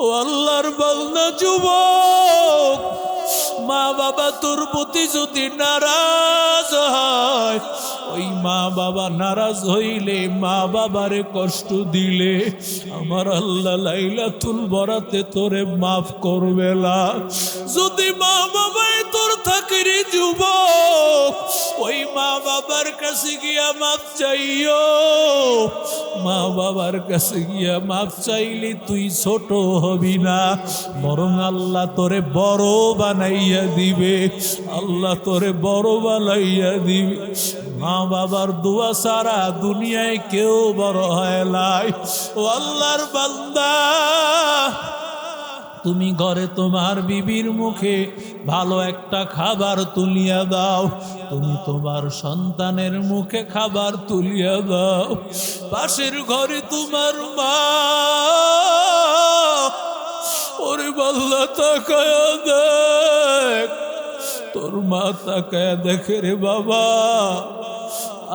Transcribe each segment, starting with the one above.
ও আল্লাহর বান্দা যুবক, মা বাবা তোর প্রতি যদি নারাজ হয়, ওই মা বাবা নারাজ হইলে, মা বাবারে কষ্ট দিলে আমার আল্লাহ লাইলাতুল বরাতে তোরে মাফ করবে না। যদি মা বাবাই তোর থাকে রে যুবক, ওই মা বাবার কাছে গিয়া মাফ চাইও। মা বাবার কাছে গিয়া মাফ চাইলে তুই ছোট হবি না, বরং আল্লাহ তোরে বড় বানাইয়া দিবে। আল্লাহ তোরে বড় বানাইয়া দিবে। মা বাবার দোয়া ছাড়া দুনিয়ায় কেউ বড় হয় নাই। ও আল্লাহর বান্দা, তুমি ঘরে তোমার বিবির মুখে ভালো একটা খাবার তুলিয়া দাও, তুমি তোমার সন্তানের মুখে খাবার তুলিয়া দাও। পাশের ঘরে তোমার মা, ওরে বাল্লা তাকায়া দেখ, তোর মা তাকায়া দেখে রে বাবা,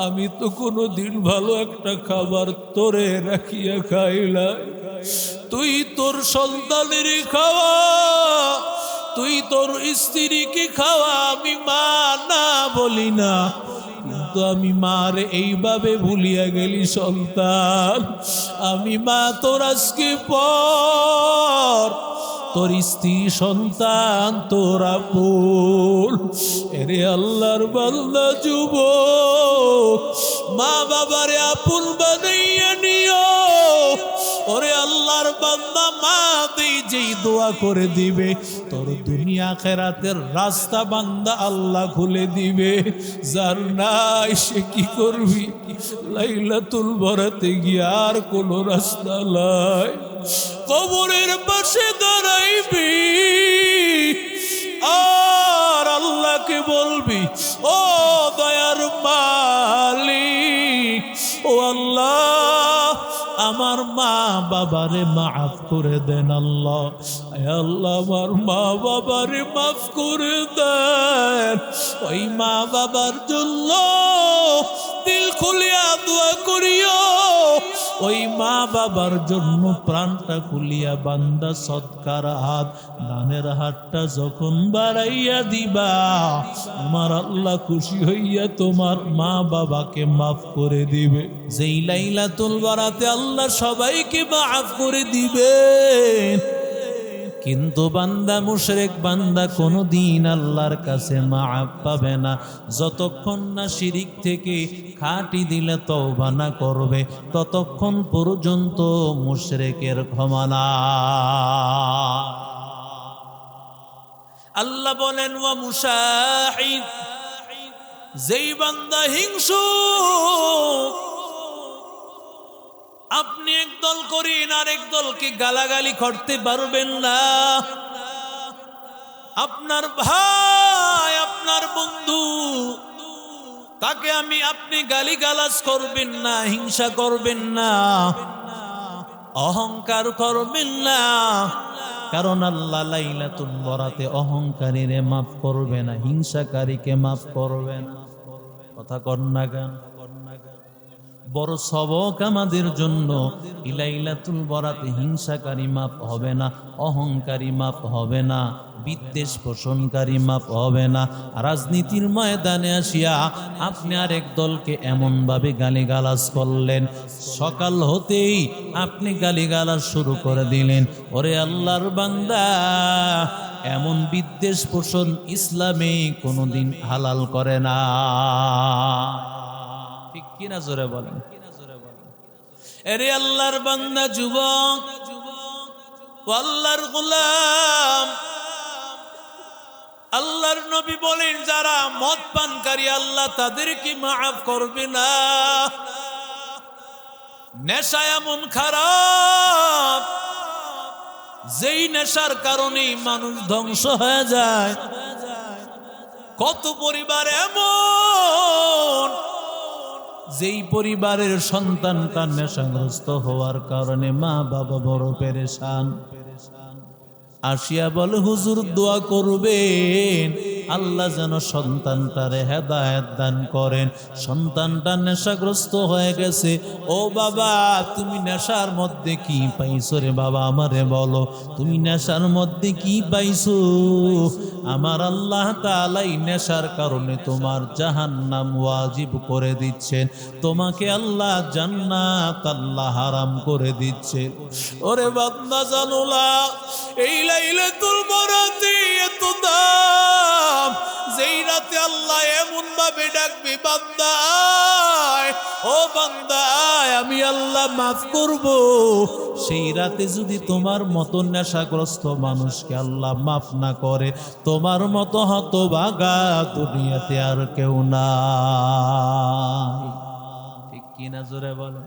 আমি তো কোনোদিন ভালো একটা খাবার তোরে রাখিয়া খাইলাই। তুই তোর সন্তানের খাওয়া, তুই তোর স্ত্রীকে খাওয়া, আমি মা না বলি না, কিন্তু আমি মার এইভাবে ভুলিয়া গেলি সন্তান। আমি মা তোর আজকে পর, তোর স্ত্রী সন্তান তোর আপন। এরে আল্লাহর বান্দা যুবক, মা বাবারে আপন বানাইয়া নিও। ওরে আল্লাহর বান্দা, মা তুই যেই দোয়া করে দিবে, তোর দুনিয়া আখিরাতের রাস্তা বান্দা আল্লাহ খুলে দিবে। যার নাই সে কি করবি? লাইলাতুল বরাতে গিয়ে আর কোনো রাস্তা নাই। কবরের পাশে দাঁড়াইবি আর আল্লাহকে বলবি, ও দয়ার মালিক, ও আল্লাহ আমার মা বাবারে মাফ করে দেন। আল্লাহ, আল্লাহ আমার মা বাবারে মাফ করে দেন। ওই মা বাবার জন্য দিল খুলিয়া দোয়া করিও। ওই মা বাবার জন্য প্রাণটা খুলিয়া বান্দা সৎকার হাত, দানের হাতটা যখন বাড়াইয়া দিবা, আমার আল্লাহ খুশি হইয়া তোমার মা বাবাকে মাফ করে দিবে। যেই লাইলাতুল বরাতে আল্লাহ সবাইকে মাফ করে দিবে, কিন্তু বান্দা মুশরিক বান্দা কোনোদিন আল্লাহর কাছে মাফ পাবে না, যতক্ষণ না শিরিক থেকে খাঁটি দিলে তওবা না করবে, ততক্ষণ পর্যন্ত মুশরিকের ক্ষমা না। আল্লাহ বলেন, ওয়া মুশাহিদ, যেই বান্দা হিংসুক, আপনি একদল করেন আর এক দলকে গালাগালি করতে পারবেন না। আপনার ভাই, আপনার বন্ধু, তাকে আপনি গালিগালাজ করবেন না, হিংসা করবেন না, অহংকার করবেন না। কারণ আল্লাহ লাইলাতুল বরাতে অহংকারীরে মাফ করবে না, হিংসাকারীকে মাফ করবে না। কথা কর না গান, বড় সবক আমাদের জন্য। লাইলাতুল বরাতে হিংসাকারী মাফ হবে না, অহংকারী মাফ হবে না, বিদ্বেষ পোষণকারী মাফ হবে না। রাজনীতির ময়দানে আসিয়া আপনি আরেক দলকে এমনভাবে গালিগালাজ করলেন, সকাল হতেই আপনি গালিগালাজ শুরু করে দিলেন। ওরে আল্লাহর বান্দা, এমন বিদ্বেষ পোষণ ইসলামে কোনোদিন হালাল করে না। ঠিক কিনা জোরে বলেন? এরে আল্লাহর বান্দা যুবক, ও আল্লাহর গোলাম, আল্লাহর নবী বলেন, যারা মদ পানকারী আল্লাহ তাদেরকে মাফ করবে না। নেশা এমন খারাপ, যেই নেশার কারণে মানুষ ধ্বংস হয়ে যায়। কত পরিবার এমন, যেই পরিবারের সন্তানটা নেশাগ্রস্ত হওয়ার কারণে মা বাবা বড় পেরেশান। আসিয়া বলে, হুজুর দোয়া করবেন, আল্লাহ যেন সন্তানটারে হেদায়েত দান করেন। সন্তানটা নেশাগ্রস্ত হয়ে গেছে। ও বাবা, তুমি নেশার মধ্যে কি পাইছো রে বাবা? আমারে বলো, তুমি নেশার মধ্যে কি পাইছো? আমার আল্লাহ তাআলা এই নেশার কারণে তোমার জাহান্নাম ওয়াজিব করে দিচ্ছেন, তোমাকে আল্লাহ জান্নাত আল্লাহ হারাম করে দিচ্ছে। ওরে বান্দা জানুলা, এই লাইলাতুল বরাতে এত দাম, যেই রাতে আল্লাহ এমন ভাবে ডাকবে, বান্দা আয়, ও বান্দা আয়, আমি আল্লাহ মাফ করব। সেই রাতে যদি তোমার মতো নেশাগ্রস্ত মানুষকে আল্লাহ মাফ না করে, তোমার মতো হতভাগা দুনিয়াতে আর কেউ নাই। ঠিক কিনা জোরে বলো?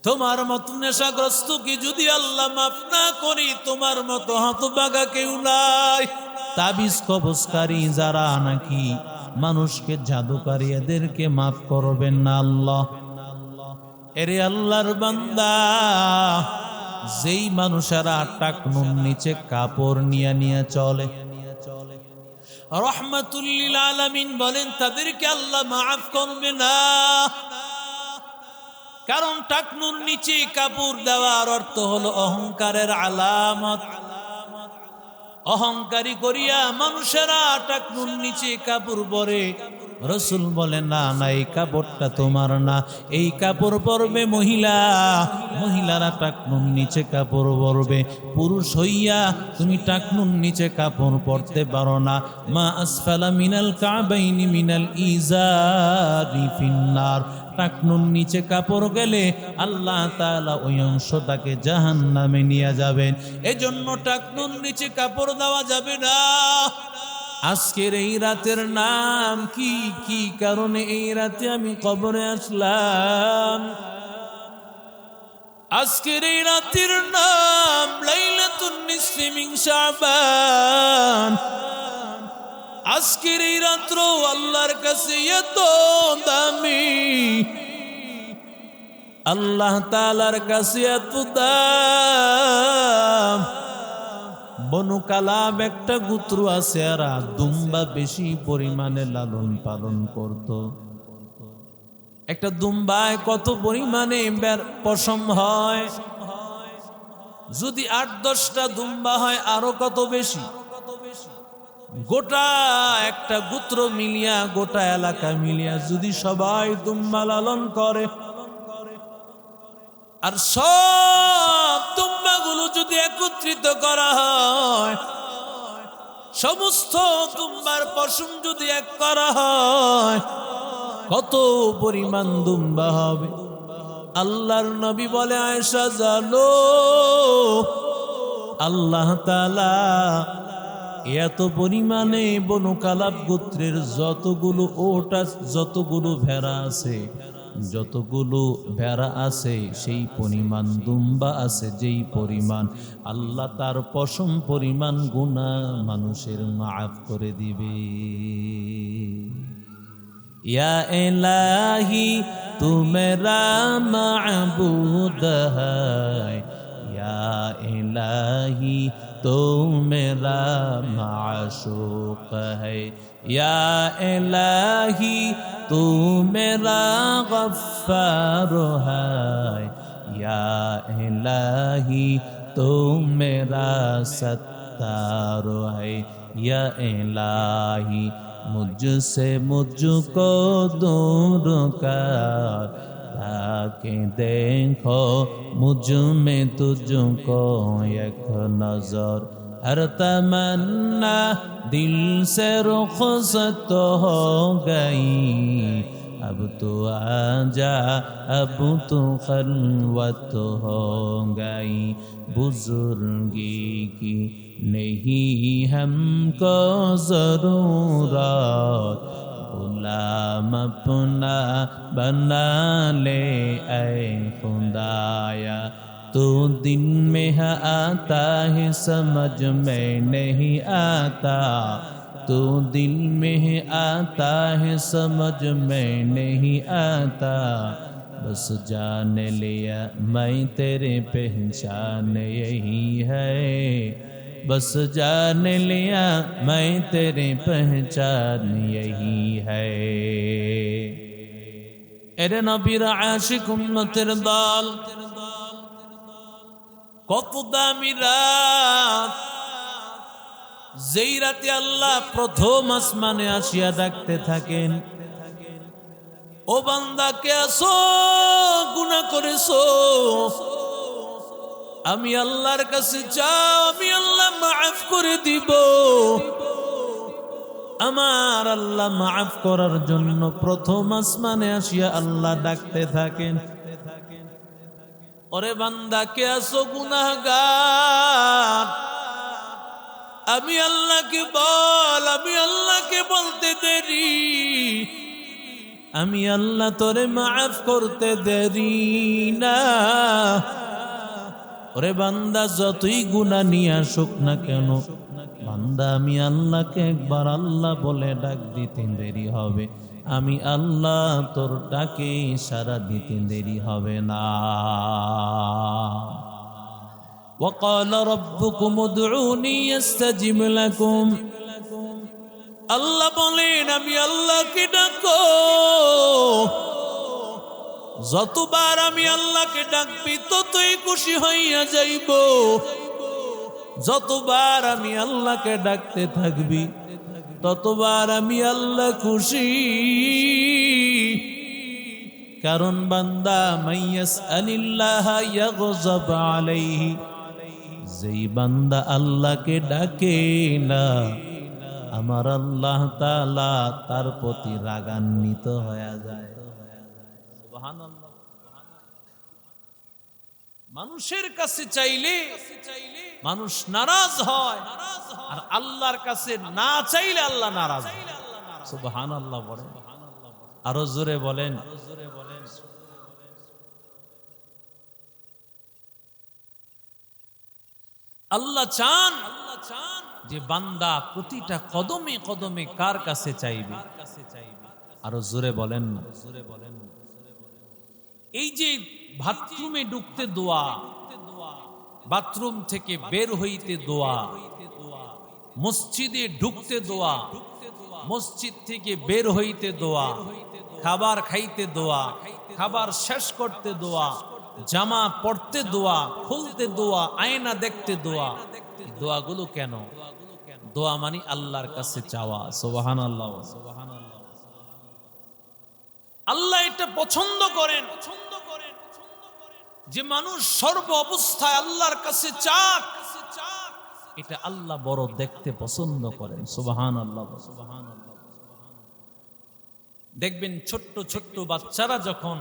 তোমার মতো নেশাগ্রস্তকে যদি আল্লাহ মাফ না করি, তোমার মতো হতভাগা কেউ নাই। তাবিজ কবজকারী যারা নাকি মানুষকে জাদুকারী, এদেরকে মাফ করবেন না আল্লাহ। এরে আল্লাহর বান্দা, যেই মানুষেরা টাকনুর নিচে কাপড় নিয়ে নিয়ে চলে, রহমাতুল লিল আলামিন বলেন তাদেরকে আল্লাহ মাফ করবে না। কারণ টাকনুর নিচে কাপড় দেওয়ার অর্থ হলো অহংকারের আলামত। অহংকারী করিয়া মানুষেরা টাকনুর নিচে কাপড় পরে। রসুল বলে না না, এই কাপড়টা তোমার না, এই কাপড় পরবে মহিলা। মহিলারা টাকনুর নিচে কাপড় পরবে। পুরুষ হইয়া তুমি টাকনুর নিচে কাপড় পরতে পারো না। মা আসফালা মিনাল কাবাইনি মিনাল ইজারি ফিন্নার। টাকনুর নিচে কাপড় গেলে আল্লাহ তাআলা ওই অংশটাকে জাহান্নামে নিয়ে যাবেন। এজন্য টাকনুর নিচে কাপড় দেওয়া যাবে না। আজকের এই রাতের নাম কি? কি কারণে এই রাতে আমি কবরে আসলাম? আজকের এই রাতের নাম লাইলাতুন নিসফি মিন শাবান। আজকের এই রাত্র আল্লাহর কাছে এত দামি, আল্লাহ তাআলার কাছে এত দাম। বনু কালাব একটা গোত্র আছে, আর দুম্বা বেশি পরিমাণে লালন পালন করত। একটা দুম্বায় কত পরিমাণে পশম হয়? যদি 8-10টা দুম্বা হয় আরো কত বেশি। গোটা একটা গোত্র মিলিয়া, গোটা এলাকা মিলিয়া যদি সবাই দুম্বা লালন করে, আর সব দুম্বাগুলো যদি একত্রিত করা হয়, সমস্ত দুম্বার পশম যদি এক করা হয়, কত পরিমাণ দুম্বা হবে? আল্লাহর নবী বলে, আয়েশা জানো, আল্লাহ তাআলা এত পরিমাণে বনু কালাব গোত্রের যতগুলো ওট আছে, যতগুলো ভেড়া আছে, যতগুলো ভেড়া আছে, সেই পরিমাণ দুম্বা আছে, যেই পরিমাণ আল্লাহ তার পশম পরিমাণ গুনাহ মানুষের মাফ করে দিবে। ইয়া ইলাহি তু মেরা মাবুদ হ্যায়, ইয়া ইলাহি তো মেরা মাশূক হ্যায়, ইয়া ইলাহি তু মেরা গফফার হ্যায়, ইয়া ইলাহি তো মেরা সত্তার হ্যায়, ইয়া ইলাহি मुझसे मुझको दूर कर, ताकि देखो मुझ में तुझको एक नजर। हर तमन्ना दिल से रुखसत हो गई, अब तो आजा, अब तो खलवत हो गई। बुजुर्गी की नहीं हमको जरूरत, गुलाम अपना बना ले ऐ खुदाया। तो दिन में है आता है समझ में नहीं आता, तो दिल में है आता है समझ में नहीं आता। बस जान लिया मैं तेरे पहचान यही है, बस जान लिया मैं तेरी पहचान यही है। এরে নবীর আশিক উম্মতের দল, কত দামি রাত, যেই রাতে আল্লাহ প্রথম আসমানে আসিয়া ডাকতে থাকেন, ও বান্দা কে আসো, গুনাহ করেছো, আমি আল্লাহর কাছে চাও, আমি আল্লাহ মাফ করে দিব। আমার আল্লাহ মাফ করার জন্য প্রথম আসমানে আসিয়া আল্লাহ ডাকতে থাকেন, ওরে বান্দা কে আসো গুনাহগার, আমি আল্লাহকে বল, আমি আল্লাহকে বলতে দেরি, আমি আল্লাহ তোরে মাফ করতে দেরি না। ওরে বান্দা যতই গুনাহ নিয়ে আসুক না কেন, বান্দা আমি আল্লাহকে একবার আল্লাহ বলে ডাক দিতে দেরি হবে, আমি আল্লাহ তোর ডাকে সাড়া দিতে দেরি হবে না। وقال ربكم ادعوني استجب لكم, আল্লাহ বলেন আমি আল্লাহকে ডাকো, যতবার আমি আল্লাহকে ডাকবি ততই খুশি হইয়া যাইব, যতবার আমি আল্লাহকে ডাকতে থাকবি ততবার আমি আল্লাহ খুশি। কারণ বান্দা মাইয়াস আলিল্লাহ ইয়াগযাব আলাইহি, যেই বান্দা আল্লাহকে ডাকে না আমার আল্লাহ তাআলা তার প্রতি রাগান্বিত হয়ে যায়। সুবহানাল্লাহ। মানুষের কাছে চাইলে মানুষ নারাজ হয়, আর আল্লাহর কাছে না চাইলে আল্লাহ নারাজ হয়। সুবহানাল্লাহ বলেন, আরো জোরে বলেন। আল্লাহ চান যে বান্দা প্রতিটা কদমে কদমে কার কাছে চাইবে, আরো জোরে বলেন না। এই যে বাথরুমে ঢুকতে দোয়া, বাথরুম থেকে বের হইতে দোয়া, মসজিদে ঢুকতে দোয়া, মসজিদ থেকে বের হইতে দোয়া, খাবার খাইতে দোয়া, খাবার শেষ করতে দোয়া, জামা পড়তে দোয়া, খুলতে দোয়া, আয়না দেখতে দোয়া, দোয়াগুলো কেন? দোয়া মানে আল্লাহর কাছে চাওয়া। সুবহানাল্লাহ। আল্লাহ এটা পছন্দ করেন যে মানুষ সর্ব অবস্থায় আল্লাহর কাছে চাক, এটা আল্লাহ বড় দেখতে পছন্দ করেন। সুবহানাল্লাহ। দেখবেন ছোট্ট ছোট্ট বাচ্চারা যখন,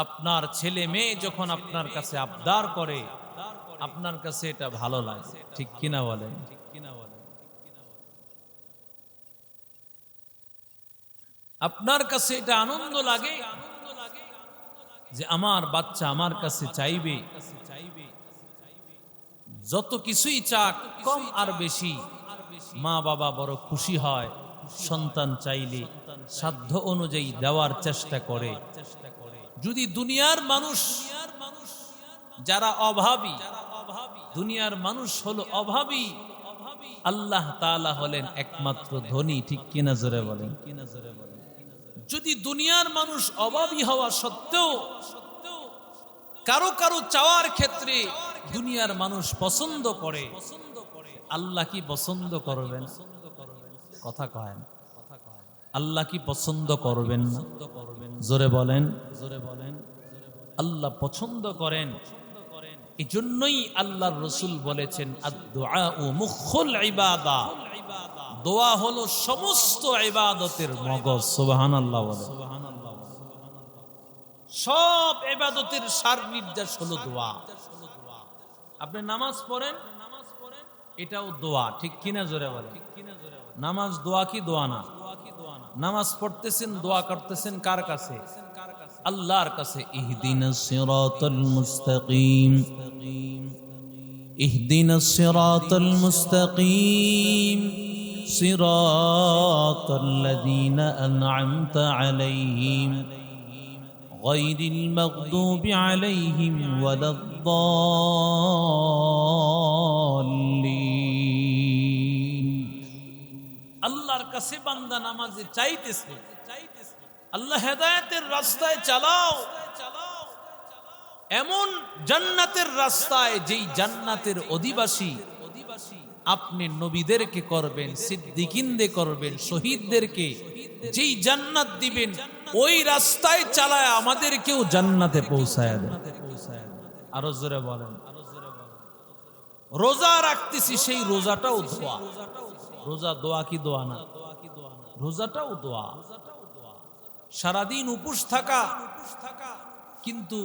আপনার ছেলে মেয়ে যখন আপনার কাছে আবদার করে, আপনার কাছে এটা ভালো লাগে, ঠিক কিনা বলেন? আপনার কাছে এটা আনন্দ লাগে যে আমার বাচ্চা আমার কাছে চাইবে, যত কিছুই চাক কম আর বেশি মা বাবা বড় খুশি হয়। সন্তান চাইলে সাধ্য অনুযায়ী দেওয়ার চেষ্টা করে। যদি দুনিয়ার মানুষ যারা অভাবী, দুনিয়ার মানুষ হলো অভাবী, আল্লাহ তাআলা হলেন একমাত্র ধনী, ঠিক কিনা জোরে বলেন। যদি দুনিয়ার মানুষ অভাবী হওয়া সত্ত্বেও কারো কারো চাওয়ার ক্ষেত্রে দুনিয়ার মানুষ পছন্দ করে, আল্লাহ কি পছন্দ করবেন? কথা কয় না। আল্লাহ কি পছন্দ করবেন না? জোরে বলেন। আল্লাহ পছন্দ করেন। এজন্যই আল্লাহর রাসূল বলেছেন আদ-দুআউ মুখুল ইবাদা, দোয়া হলো সমস্ত ইবাদতের মগজ। সুবহানাল্লাহ বলে। সব ইবাদতের সার নির্দেশ হলো দোয়া। আপনি নামাজ পড়েন, এটাও দোয়া, ঠিক কিনা জোরে বলেন। নামাজ দোয়া কি দোয়া না? নামাজ পড়তেছেন, দোয়া করতেছেন কার কাছে? আল্লাহর কাছে। ইহদিনাস সিরাতাল মুস্তাকিম, ইহদিনাস সিরাতাল মুস্তাকিম, সিরাতাল্লাযীনা আন'আমতা আলাইহিম গায়রিল মাগদুবি আলাইহিম ওয়ালাদ-দাল্লিন। কাছে বান্দা নামাজে চাইতেছে, আল্লাহ হেদায়েতের রাস্তায় চালাও, এমন জান্নাতের রাস্তায় যেই জান্নাতের অধিবাসী আপনি নবীদেরকে করবেন, সিদ্দিকিনদের করবেন, শহীদদেরকে যেই জান্নাত দিবেন, ওই রাস্তায় চালায় আমাদেরকেও জান্নাতে পৌঁছায় দেন। আরো জোরে বলেন। রোজা রাখতেছি, সেই রোজাটাও দোয়া। রোজা দোয়া কি দোয়া না? রোজাটাও দোয়া। সারাদিন উপোস থাকা, কিন্তু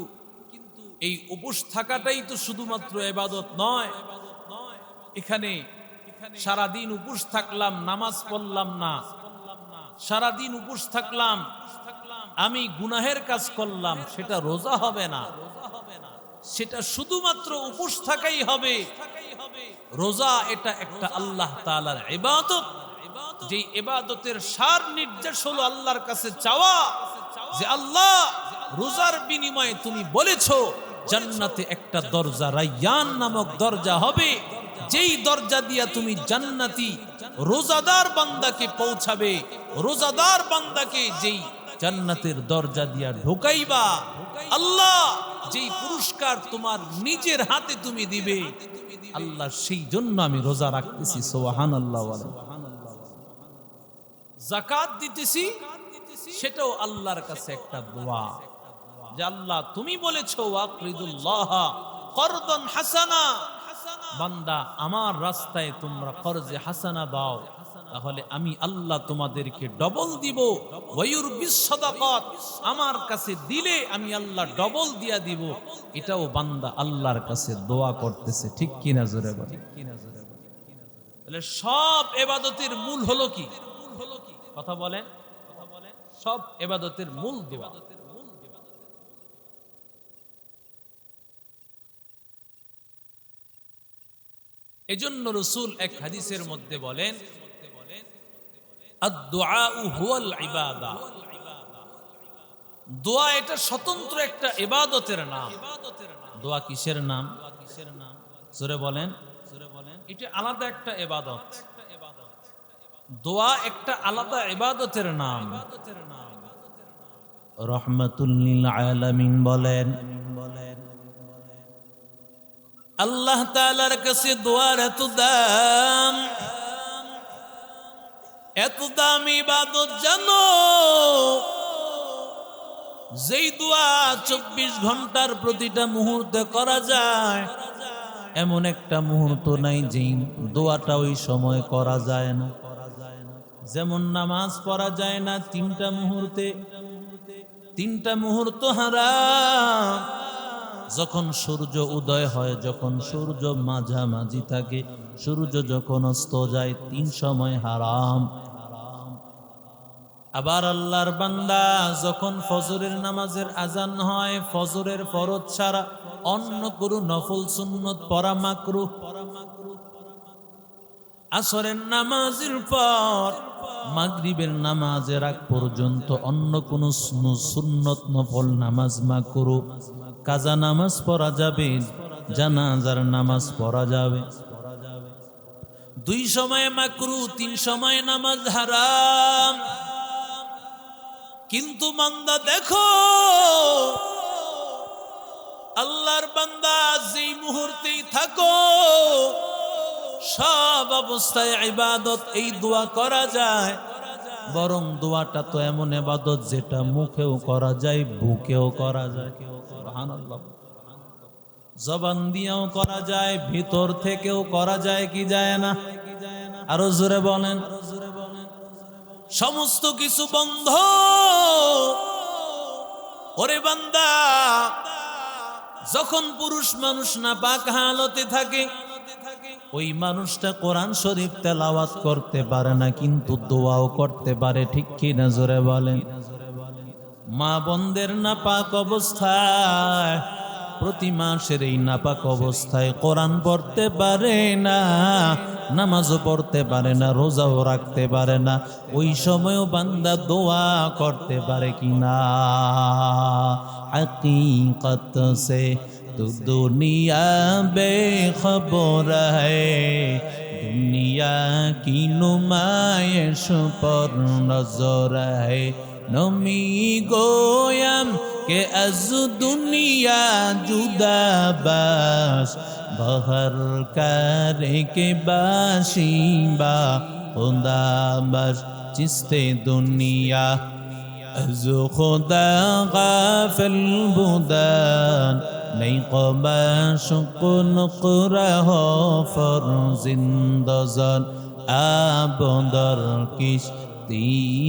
এই উপোস থাকাটাই তো শুধুমাত্র ইবাদত নয়। এখানে সারাদিন উপোস থাকলাম, নামাজ পড়লাম না, সারাদিন উপোস থাকলাম, আমি গুনাহের কাজ করলাম, সেটা রোজা হবে না। সেটা শুধুমাত্র উপোস থাকাই হবে। রোজা এটা একটা আল্লাহ তাআলার ইবাদত, যে ইবাদতের সার নির্দেশ হলো আল্লাহর কাছে চাওয়া, যে আল্লাহ রোজার বিনিময়ে তুমি বলেছো জান্নাতে একটা দরজা, রায়্যান নামক দরজা হবে, যেই দরজা দিয়া তুমি জান্নাতি রোজাদার বান্দাকে পৌঁছাবে। রোজাদার বান্দাকে যেই জান্নাতের দরজা দিয়া ঢোকাইবা, আল্লাহ যেই পুরস্কার তোমার নিজের হাতে তুমি দিবে, আল্লাহ সেই জন্য আমি রোজা রাখতেছি। সুবহানাল্লাহ বলেন। যাকাত দিতেছি, সেটাও আল্লাহর কাছে একটা দোয়া, যে আল্লাহ তুমি বলেছো ওয়াকরিদুল্লাহ করদান হাসানা, বান্দা আমার রাস্তায় তোমরা কর্জে হাসানা দাও, তাহলে আমি আল্লাহ তোমাদেরকে ডবল দিব। ওয়ায়ুরবিস সাদাকাত, আমার কাছে দিলে আমি আল্লাহ ডবল দিয়া দিব। এটাও বান্দা আল্লাহর কাছে দোয়া করতেছে, ঠিক কি না? জোরে বলেন। তাহলে সব ইবাদতের মূল হলো কি? কথা বলেন। সব ইবাদতের মূল দোয়া। এজন্য রাসূল এক হাদিসের মধ্যে বলেন, আদ-দুআউ হুয়াল ইবাদা, দোয়া এটা স্বতন্ত্র একটা ইবাদতের নাম। দোয়া কিসের নাম? জোরে বলেন। এটা আলাদা একটা ইবাদত। দোয়া একটা আলাদা ইবাদতের নাম। রাহমাতুল লিল আলামিন বলেন, আল্লাহ তাআলার কাছে দোয়ার এত দাম, এত দাম ইবাদত জানো, যেই দোয়া 24 ঘন্টার প্রতিটা মুহূর্তে করা যায়, এমন একটা মুহূর্ত নাই যেই দোয়াটা ওই সময় করা যায় না। যেমন নামাজ পড়া যায় না 3টা মুহূর্তে, 3টা মুহূর্ত হারাম। যখন সূর্য উদয় হয়, যখন সূর্য মাঝামাঝি থাকে, সূর্য যখন অস্ত যায়, 3 সময় হারাম। আবার আল্লাহর বান্দা যখন ফজরের নামাজের আজান হয়, ফজরের ফরজ ছাড়া অন্য কোনো নফল সুন্নত পড়া মাকরুহ। আসরের নামাজের পর মাগরিবের নামাজের আগ পর্যন্ত অন্য কোনো সুন্নত নফল নামাজ মাকরুহ। কাজা নামাজ পড়া যাবে, জানাজার নামাজ পড়া যাবে। 2 সময় মাকরুহ, 3 সময় নামাজ হারাম। কিন্তু বান্দা দেখো, আল্লাহর বান্দা যেই মুহূর্তেই থাকো, সব অবস্থায় ইবাদত, এই দোয়া করা যায়। বরং দোয়াটা তো এমন ইবাদত যেটা মুখেও করা যায়, বুকেও করা যায়। সুবহানাল্লাহ। জবান দিয়েও করা যায়, ভিতর থেকেও করা যায় কি যায় না? আরো জোরে বলেন। সমস্ত কিছু বন্ধ। ওরে বান্দা, যখন পুরুষ মানুষ নাপাক হালতে থাকে, ওই মানুষটা কোরআন শরীফ তেলাওয়াত করতে পারে না, কিন্তু দোয়াও করতে পারে, ঠিক কি না? জোরে বলেন। মা বোনদের নাপাক অবস্থায়, প্রতি মাসের এই নাপাক অবস্থায় কোরআন পড়তে পারে না, নামাজও পড়তে পারে না, রোজাও রাখতে পারে না। ওই সময়ও বান্দা দোয়া করতে পারে কিনা? হकीकत से तो दुनिया बेखबर है, दुनिया কিয়া কি নুমায়েশ পর নজর है নমি গোয়াম के अज दुनिया जुदा बास बहर करे के बाशिबा खुदा बस चिस्ते दुनिया अज खुदा गाफिल बुदान नहीं कबा शुकुन कुरहो फर जिंदजन आबदर किश्ती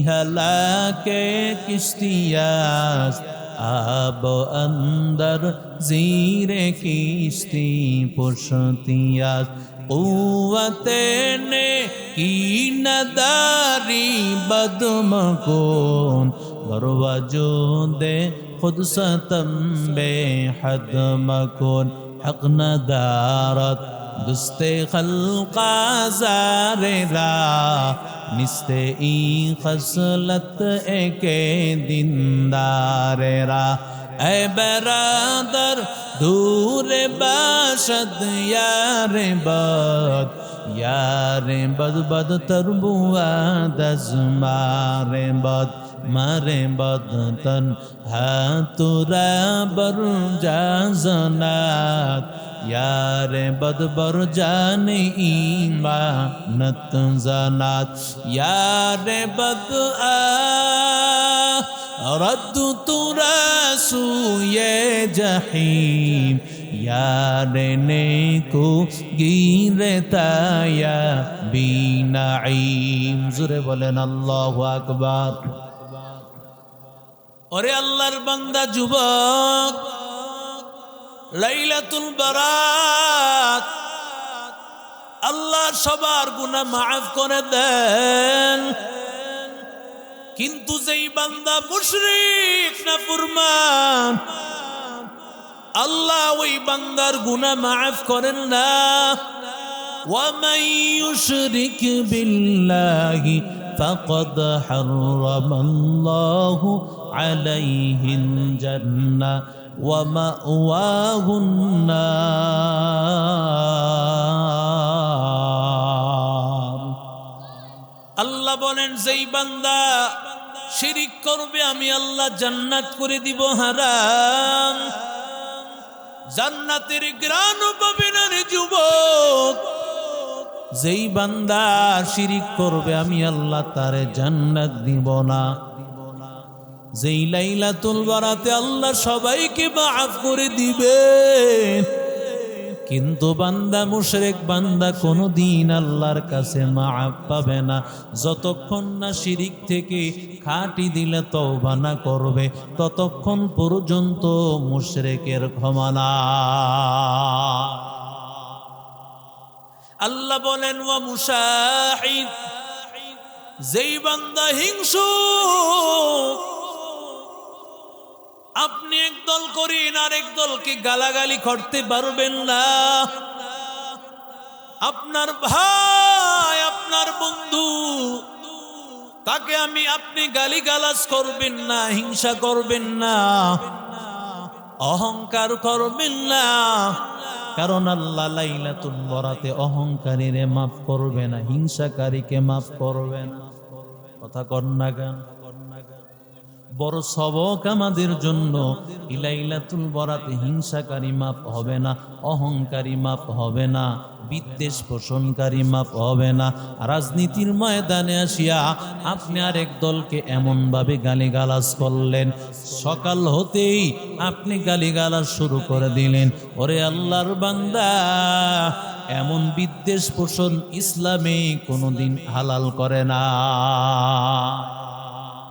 हलाके किश्तियास आब अंदर जीरे किश्ती पुश्तियास कुव्वते ने की नदारी बदमकुन बरवजूदे खुद सतम बेहद मकुन हक नदारत दुस्ते खल्का ज़ारेरा निस्ते ई खसलत एके दिनदारेरा ऐ बरादर दूर बाशद यारे बद बद तरबुआ दज़मारे बद मारे बद तन हातुरा बर जाजनात यारे बद बर जाने ईमानत जनात यारे बद रद्द तुरा सूये जहीम यारे नेको गिरताया बीनाईम जुरे बोलेन अल्लाहु अकबर ओरे अल्लाहर बंदा जुबक लाइलातुल बारात अल्लाह सबार गुनाह माफ करे देन किन्तु जेई बान्दा मुशरिक नाफरमान अल्लाह ওই বান্দার গুনাহ মাফ করেন না ومن يشرك بالله فقد حرم الله عليه الجنة ومأواه النار আল্লাহ বলেন যেই বান্দা শিরিক করবে আমি আল্লাহ জান্নাত করে দিব হারাম জান্নাতের গ্রাণ পাবে না রে যুবক যেই বান্দা শিরিক করবে আমি আল্লাহ তারে জান্নাত দিব না যেই লাইলাতুল বারাতে আল্লাহ সবাইকে মাফ করে দিবে কিন্তু বান্দা মুশরিক বান্দা কোনদিন আল্লাহর কাছে মাফ পাবে না যতক্ষণ না শিরিক থেকে খাঁটি দিলে তওবা না করবে ততক্ষণ পর্যন্ত মুশরিকের ক্ষমা না আল্লাহ বলেন ওয়া মুশাহিদ যেই বান্দা হিংসুক আপনি একদল করেন আর একদলকে গালাগালি করতে পারবেন না আপনার ভাই আপনার বন্ধু তাকে আপনি গালিগালাজ করবেন না হিংসা করবেন না অহংকার করবেন না কারণ আল্লাহ লাইলাতুল বারাতে অহংকারীরে মাফ করবে না হিংসাকারীকে মাফ করবে না কথা কর না গান বড় সবক আমাদের জন্য লাইলাতুল বারাতে হিংসাকারী মাফ হবে না অহংকারী মাফ হবে না বিদ্বেষ পোষণকারী মাফ হবে না রাজনীতির ময়দানে আসিয়া আপনি আরেক দলকে এমন ভাবে গালিগালাজ করলেন সকাল হতেই আপনি গালিগালাজ শুরু করে দিলেন ওরে আল্লাহর বান্দা এমন বিদ্বেষ পোষণ ইসলামে কোনোদিন হালাল করে না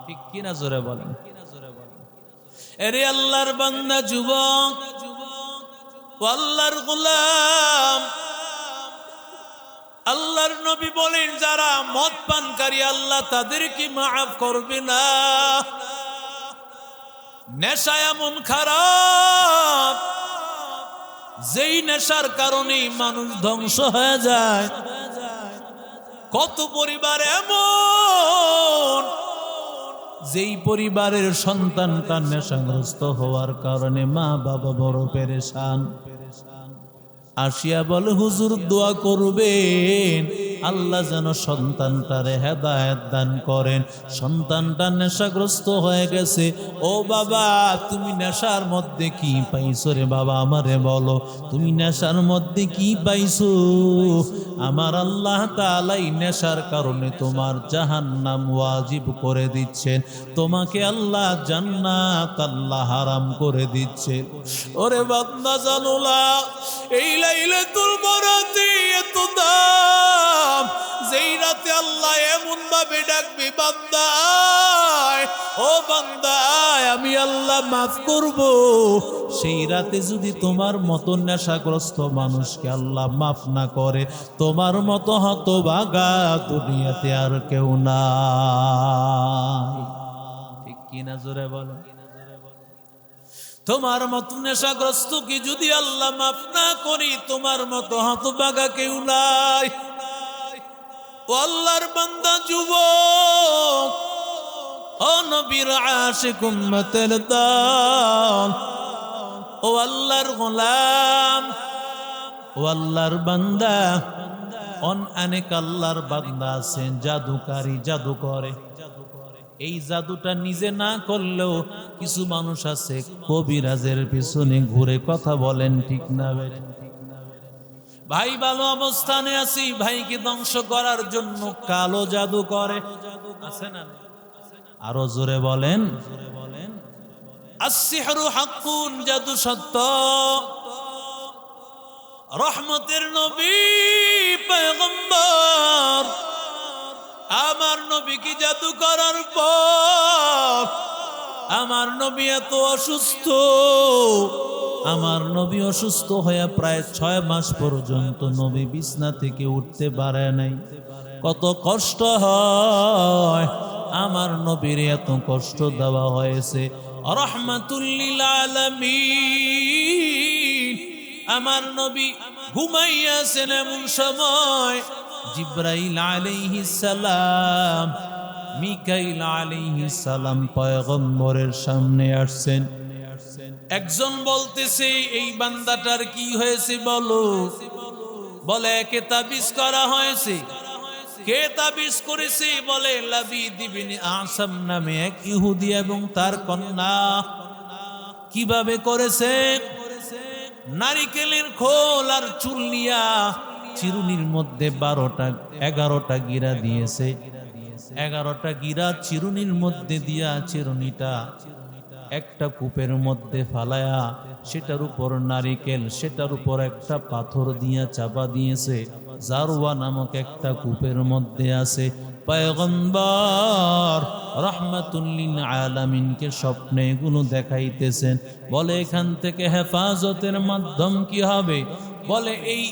ঠিক কিনা জোরে বলেন এরে আল্লাহর বান্দা যুবক আল্লাহর গোলাম আল্লাহর নবী বলেন যারা মদ পানকারী আল্লাহ তাদেরকে মাফ করবে না নেশা এমন খারাপ যেই নেশার কারণে মানুষ ধ্বংস হয়ে যায় কত পরিবার এমন যেই পরিবারের সন্তানটা নেশাগ্রস্ত হওয়ার কারণে মা বাবা বড় পেরেশান আসিয়া বলে হুজুর দোয়া করবেন আল্লাহ যেন সন্তানটারে হেদায়েত দান করেন। সন্তানটা নেশাগ্রস্ত হয়ে গেছে। ও বাবা, তুমি নেশার মধ্যে কি পাইছো রে বাবা? আমারে বলো, তুমি নেশার মধ্যে কি পাইছো? আমার আল্লাহ তাআলা এই নেশার কারণে তোমার জাহান্নাম ওয়াজিব করে দিচ্ছেন, তোমাকে আল্লাহ জান্নাত আল্লাহ হারাম করে দিচ্ছে। ওরে বান্দা জানো না, এই লাইলাতুল বরাতে এত দাম, যেই রাতে আল্লাহ এমন ভাবে ডাকবে, বান্দা আয়, ও বান্দা আয়, আমি আল্লাহ মাফ করব। সেই রাতে যদি তোমার মতো নেশাগ্রস্ত মানুষকে আল্লাহ মাফ না করে, তোমার মতো হতভাগা দুনিয়াতে আর কেউ নাই। ঠিক কিনা জোরে বলো? তোমার মতো নেশাগ্রস্ত কি যদি আল্লাহ মাফ না করি, তোমার মতো হতভাগা কেউ নাই। ও আল্লাহর বান্দা যুবক, ও নবীর আশিক উম্মতের দল, ও আল্লাহর গোলাম, ও আল্লাহর বান্দা, অনেক আল্লাহর বান্দা আছেন জাদুকারী, জাদু করে। এই জাদুটা নিজে না করলেও কিছু মানুষ আছে কবিরাজের পিছনে ঘুরে কথা বলেন, ঠিক না ভাই? ভালো অবস্থানে আছি, ভাইকে ধ্বংস করার জন্য কালো জাদু করে, আছে না? আরো জোরে বলেন। আসসিহরু হাক্কুন, জাদু সত্য। রহমতের নবী পয়গম্বর আমার নবী কি জাদু করার পর আমার নবী এত অসুস্থ, আমার নবী অসুস্থ হয়ে প্রায় 6 মাস পর্যন্ত নবী বিছনা থেকে উঠতে পারে নাই। কত কষ্ট হয়, আমার নবীর এত কষ্ট দেওয়া হয়েছে। রাহমাতুল লিল আলামিন আমার নবী ঘুমাইয়াছেন, এমন সময় জিব্রাইল আলাইহিস সালাম, মিকাইল আলাইহিস সালাম পয়গম্বরের সামনে আসছেন। একজন বলতেছে, এই বান্দাটার কি হয়েছে বলো? বলে, কে তাবিজ করা হয়েছে। কে তাবিজ করেছে? বলে, লাবিদ ইবনে আসাম নামে এক ইহুদি এবং তার কন্যা। কিভাবে করেছে? নারিকেলের খোল আর চুল নিয়া চিরুনির মধ্যে 11টা গিরা দিয়েছে। 11টা গিরা চিরুনির মধ্যে দিয়া চিরুনিটা একটা কূপের মধ্যে ফালায়া, সেটার উপর নারিকেল, সেটার উপর একটা পাথর দিয়া চাপা দিয়েছে। জারওয়া নামক একটা কূপের মধ্যে আছে। পয়গম্বর রাহমাতুল লিল আলামিনকে স্বপ্নে এগুলো দেখাইতেছেন। বলে, এখান থেকে হেফাজতের মাধ্যম কি হবে? বলে, এই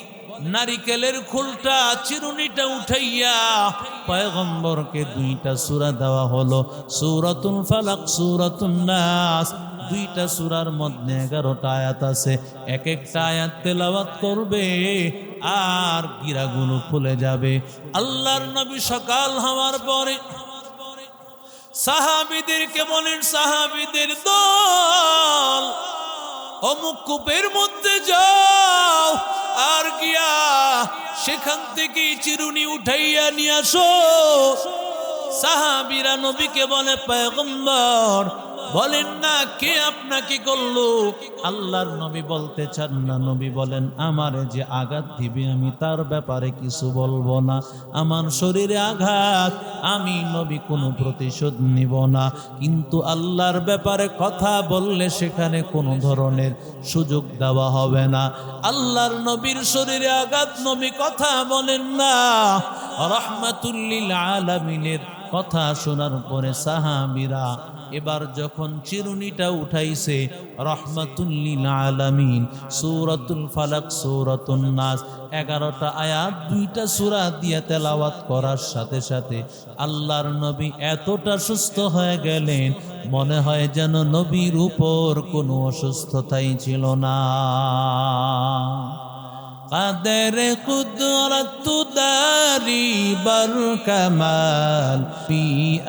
নারিকেলের খোলটা, চিরুনিটা উঠাইয়া পয়গম্বরকে 2টা সূরা দেওয়া হলো, সূরাতুল ফালাক, সূরাতুন নাস। 2টা সূরার মধ্যে 11টা আয়াত আছে। এক একটা আয়াত তেলাওয়াত করবে আর গিরাগুলো খুলে যাবে। আল্লাহর নবী সকাল হওয়ার পরে সাহাবীদেরকে বলেন, সাহাবীদের দল, অমুক কূপের মধ্যে যাও, আর গিয়া সেখান থেকে চিরুনি উঠাইয়া নিয়ে আসো। সাহাবীরা নবীকে বলে, পয়গম্বর বলেন না, কে আপনাকে করলো? আল্লাহর নবী বলতে চান না। নবী বলেন, আমারে যে আঘাত দিবে আমি তার ব্যাপারে কিছু বলবো না। আমার শরীরে আঘাত, আমি নবী কোনো প্রতিশোধ নিব না। কিন্তু আল্লাহর ব্যাপারে কথা বললে সেখানে কোনো ধরনের সুযোগ দেওয়া হবে না। আল্লাহর নবীর শরীরে আঘাত, নবী কথা বলেন না। রাহমাতুল লিল আলামিনের কথা শোনার পরে সাহাবীরা এবার যখন চিরুনিটা উঠাইছে, রাহমাতুল লিল আলামিন, সূরাতুল ফালাক, সূরাতুন নাস, 11টা আয়াত 2টা সূরা দিয়ে তেলাওয়াত করার সাথে সাথে আল্লাহর নবী এতটা সুস্থ হয়ে গেলেন, মনে হয় যেন নবীর উপর কোনো অসুস্থতাই ছিল না। কাদের কুদরত দারি বর কামাল ফি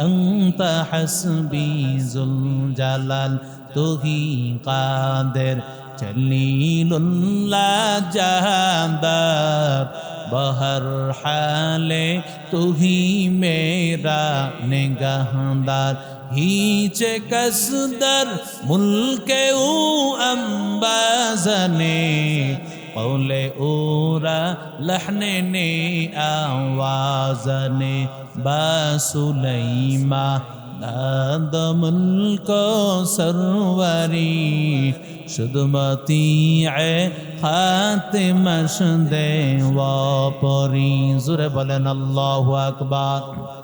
আনতা হাসবি যুল জালাল তুহি কাদের জলিলুল্লাহ জাহানদার बहर हाले तू ही मेरा निगाहदार हीचे कसदर मुल्के ऊ अंबाजने पौले ओरा लहने ने आवाजने बासुलैमा दादमुल को सरवरी शुदमती खातिमश दे वापरी जुरे बोलेन अल्लाहु अकबर।